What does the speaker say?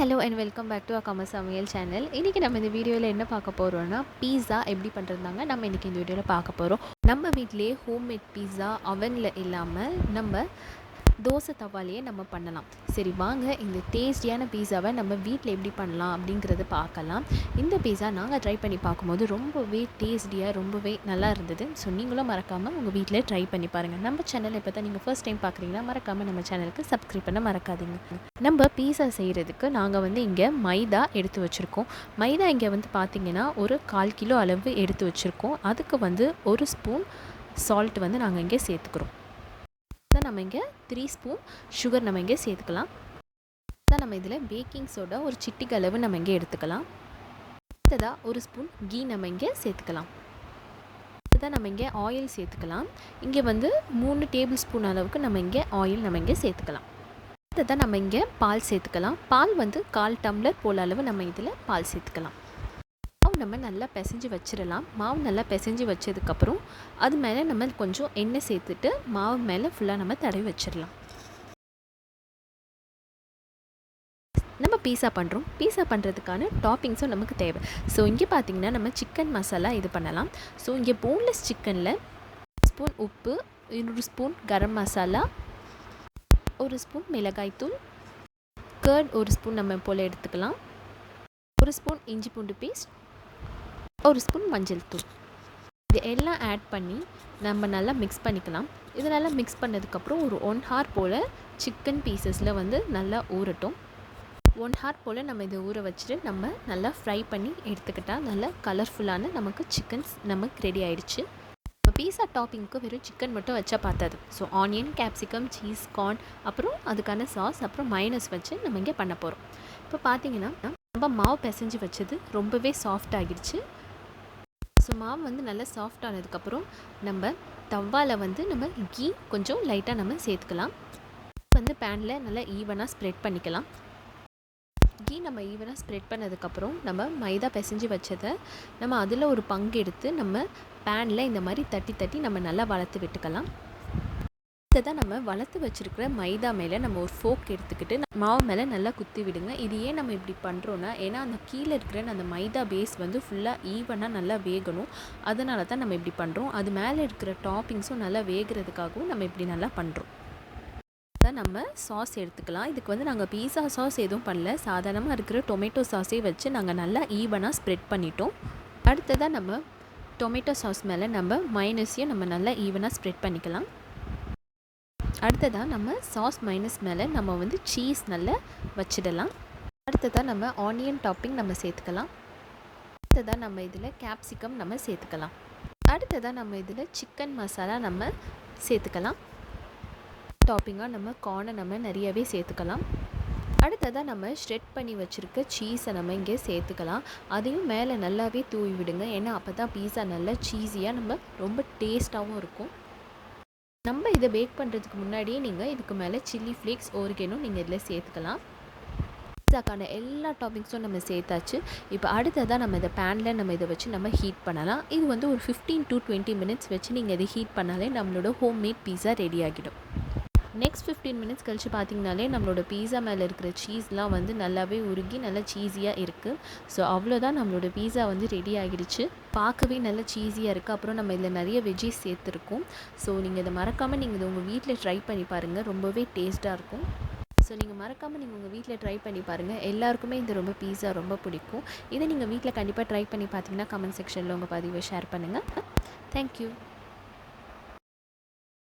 Hello and welcome back to அக்காம சமையல் channel. இன்றைக்கி நம்ம இந்த வீடியோவில் என்ன பார்க்க போகிறோன்னா, பீஸா எப்படி பண்ணுறதாங்க நம்ம இன்றைக்கி இந்த வீடியோவில் பார்க்க போகிறோம். நம்ம வீட்டிலேயே ஹோம்மேட் பீஸா அவனில் இல்லாமல் நம்ம தோசை தவாலேயே நம்ம பண்ணலாம். சரி வாங்க இந்த டேஸ்டியான பீஸாவை நம்ம வீட்டில் எப்படி பண்ணலாம் அப்படிங்கிறத பார்க்கலாம். இந்த பீஸா நாங்கள் ட்ரை பண்ணி பார்க்கும்போது ரொம்பவே டேஸ்டியாக ரொம்பவே நல்லா இருந்தது. ஸோ நீங்களும் மறக்காமல் உங்கள் வீட்டில் ட்ரை பண்ணி பாருங்கள். நம்ம சேனலை இப்போ தான் நீங்கள் ஃபர்ஸ்ட் டைம் பார்க்குறீங்கன்னா மறக்காமல் நம்ம சேனலுக்கு சப்ஸ்கிரைப் பண்ண மறக்காதீங்க. நம்ம பீஸா செய்கிறதுக்கு நாங்கள் இங்கே மைதா எடுத்து வச்சுருக்கோம். மைதா இங்கே பார்த்திங்கன்னா ஒரு 1/4 கிலோ அளவு எடுத்து வச்சுருக்கோம். அதுக்கு ஒரு ஸ்பூன் சால்ட் நாங்கள் இங்கே சேர்த்துக்கிறோம். நம்ம இங்கே 3 ஸ்பூன் சுகர் நம்ம இங்கே சேர்த்துக்கலாம். நம்ம இதில் பேக்கிங் சோடா ஒரு சிட்டிக்கு அளவு நம்ம இங்கே எடுத்துக்கலாம். அடுத்ததாக ஒரு ஸ்பூன் கீ நம்ம இங்கே சேர்த்துக்கலாம். அடுத்ததாக நம்ம இங்கே ஆயில் சேர்த்துக்கலாம். இங்கே 3 டேபிள் ஸ்பூன் அளவுக்கு நம்ம இங்கே ஆயில் நம்ம இங்கே சேர்த்துக்கலாம். அடுத்ததாக நம்ம இங்கே பால் சேர்த்துக்கலாம். பால் 1/4 டம்ளர் போல் அளவு நம்ம இதில் பால் சேர்த்துக்கலாம். நம்ம நல்லா பிசைஞ்சு வச்சிடலாம். மாவு நல்லா பிசைஞ்சு வச்சதுக்கப்புறம் அது மேலே நம்ம கொஞ்சம் எண்ணெய் சேர்த்துட்டு மாவு மேலே ஃபுல்லாக நம்ம தடவி வச்சிடலாம். நம்ம பீஸா பண்ணுறோம். பீஸா பண்ணுறதுக்கான டாப்பிங்ஸும் நமக்கு தேவை. ஸோ இங்கே பார்த்திங்கன்னா நம்ம சிக்கன் மசாலா இது பண்ணலாம். ஸோ இங்கே போன்லெஸ் சிக்கனில் ஸ்பூன் உப்பு, 2 ஸ்பூன் கரம் மசாலா, 1 ஸ்பூன் மிளகாய்த்தூள், கர்ட் 1 ஸ்பூன் நம்ம போல் எடுத்துக்கலாம், 1 ஸ்பூன் இஞ்சி பூண்டு பேஸ்ட், 1 ஸ்பூன் மஞ்சள் தூள். இது எல்லாம் ஆட் பண்ணி நம்ம நல்லா மிக்ஸ் பண்ணிக்கலாம். இது நல்லா மிக்ஸ் பண்ணதுக்கப்புறம் ஒரு 1 ஹவர் போல் சிக்கன் பீசஸில் நல்லா ஊறட்டும். 1 ஹவர் போல் நம்ம இதை ஊற வச்சுட்டு நம்ம நல்லா ஃப்ரை பண்ணி எடுத்துக்கிட்டால் நல்லா கலர்ஃபுல்லான நமக்கு சிக்கன்ஸ் நமக்கு ரெடி ஆகிடுச்சு. இப்போ பீஸா டாப்பிங்க்கு வெறும் சிக்கன் மட்டும் வச்சா பார்த்தாது. So onion, capsicum, cheese, corn, அப்புறம் அதுக்கான சாஸ், அப்புறம் மைனஸ் வச்சு நம்ம இங்கே பண்ண போகிறோம். இப்போ பார்த்திங்கன்னா நம்ம மாவு பிசைஞ்சு வச்சது ரொம்பவே சாஃப்ட் ஆகிடுச்சு. ஸோ மாவு நல்லா சாஃப்ட் ஆனதுக்கப்புறம் நம்ம தவாவில் நம்ம கீ கொஞ்சம் லைட்டாக நம்ம சேர்த்துக்கலாம். பேனில் நல்லா ஈவனாக ஸ்ப்ரெட் பண்ணிக்கலாம். கீ நம்ம ஈவனாக ஸ்ப்ரெட் பண்ணதுக்கப்புறம் நம்ம மைதா பிசைஞ்சு வச்சதை நம்ம அதில் ஒரு பங்கு எடுத்து நம்ம பேனில் இந்த மாதிரி தட்டி தட்டி நம்ம நல்லா வளர்த்து விட்டுக்கலாம். தான் நம்ம வளர்த்து வச்சுருக்கிற மைதா மேலே நம்ம ஒரு ஃபோக் எடுத்துக்கிட்டு மாவு மேலே நல்லா குத்தி விடுங்க. இது ஏன் நம்ம இப்படி பண்ணுறோன்னா, ஏன்னா அந்த கீழே இருக்கிற அந்த மைதா பேஸ் ஃபுல்லாக ஈவனாக நல்லா வேகணும். அதனால தான் நம்ம இப்படி பண்ணுறோம். அது மேலே இருக்கிற டாப்பிங்ஸும் நல்லா வேகிறதுக்காகவும் நம்ம இப்படி நல்லா பண்ணுறோம். தான் நம்ம சாஸ் எடுத்துக்கலாம். இதுக்கு நாங்கள் பீஸா சாஸ் எதுவும் பண்ணல. சாதாரணமாக இருக்கிற டொமேட்டோ சாஸே வச்சு நாங்கள் நல்லா ஈவனாக ஸ்ப்ரெட் பண்ணிட்டோம். அடுத்ததாக நம்ம டொமேட்டோ சாஸ் மேலே நம்ம மைனஸையும் நம்ம நல்லா ஈவனாக ஸ்ப்ரெட் பண்ணிக்கலாம். அடுத்ததாக நம்ம சாஸ் மைனஸ் மேலே நம்ம சீஸ் நல்லா வச்சிடலாம். அடுத்ததாக நம்ம ஆனியன் டாப்பிங் நம்ம சேர்த்துக்கலாம். அடுத்ததாக நம்ம இதில் கேப்சிகம் நம்ம சேர்த்துக்கலாம். அடுத்ததாக நம்ம இதில் சிக்கன் மசாலா நம்ம சேர்த்துக்கலாம். டாப்பிங்காக நம்ம கார்னை நம்ம நிறையவே சேர்த்துக்கலாம். அடுத்ததாக நம்ம ஷ்ரெட் பண்ணி வச்சுருக்க சீஸை நம்ம இங்கே சேர்த்துக்கலாம். அதையும் மேலே நல்லாவே தூவி விடுங்க. ஏன்னா அப்போ தான் பீஸா நல்லா சீஸியாக நம்ம ரொம்ப டேஸ்ட்டாகவும் இருக்கும். நம்ம இதை பேக் பண்ணுறதுக்கு முன்னாடியே நீங்கள் இதுக்கு மேலே சில்லி ஃப்ளேக்ஸ், ஓரிகேனோ நீங்கள் இதில் சேர்த்துக்கலாம். பீஸாக்கான எல்லா டாப்பிங்ஸும் நம்ம சேர்த்தாச்சு. இப்போ அடுத்ததாக நம்ம இதை பேனில் நம்ம இதை வச்சு நம்ம ஹீட் பண்ணலாம். இது ஒரு 15 to 20 மினிட்ஸ் வச்சு நீங்கள் இதை ஹீட் பண்ணாலே நம்மளோட ஹோம்மேட் பீஸா ரெடி ஆகிடும். நெக்ஸ்ட் 15 மினிட்ஸ் கழித்து பார்த்திங்கனாலே நம்மளோட பீஸா மேலே இருக்கிற சீஸ்லாம் நல்லாவே உருகி நல்லா சீஸியாக இருக்குது. ஸோ அவ்வளோதான் நம்மளோட பீஸா ரெடி ஆகிடுச்சு. பார்க்கவே நல்லா சீஸியாக இருக்குது. அப்புறம் நம்ம இதில் நிறைய வெஜ்ஜீஸ் சேர்த்துருக்கோம். ஸோ நீங்கள் இதை மறக்காமல் நீங்கள் இதை உங்கள் வீட்டில் ட்ரை பண்ணி பாருங்கள். ரொம்பவே டேஸ்ட்டாக இருக்கும். ஸோ நீங்கள் மறக்காமல் நீங்கள் உங்கள் வீட்டில் ட்ரை பண்ணி பாருங்கள். எல்லாருக்குமே இந்த பீஸா ரொம்ப பிடிக்கும். இதை நீங்கள் வீட்டில் கண்டிப்பாக ட்ரை பண்ணி பார்த்தீங்கன்னா கமெண்ட் செக்ஷனில் உங்கள் பதிவை ஷேர் பண்ணுங்கள். தேங்க்யூ.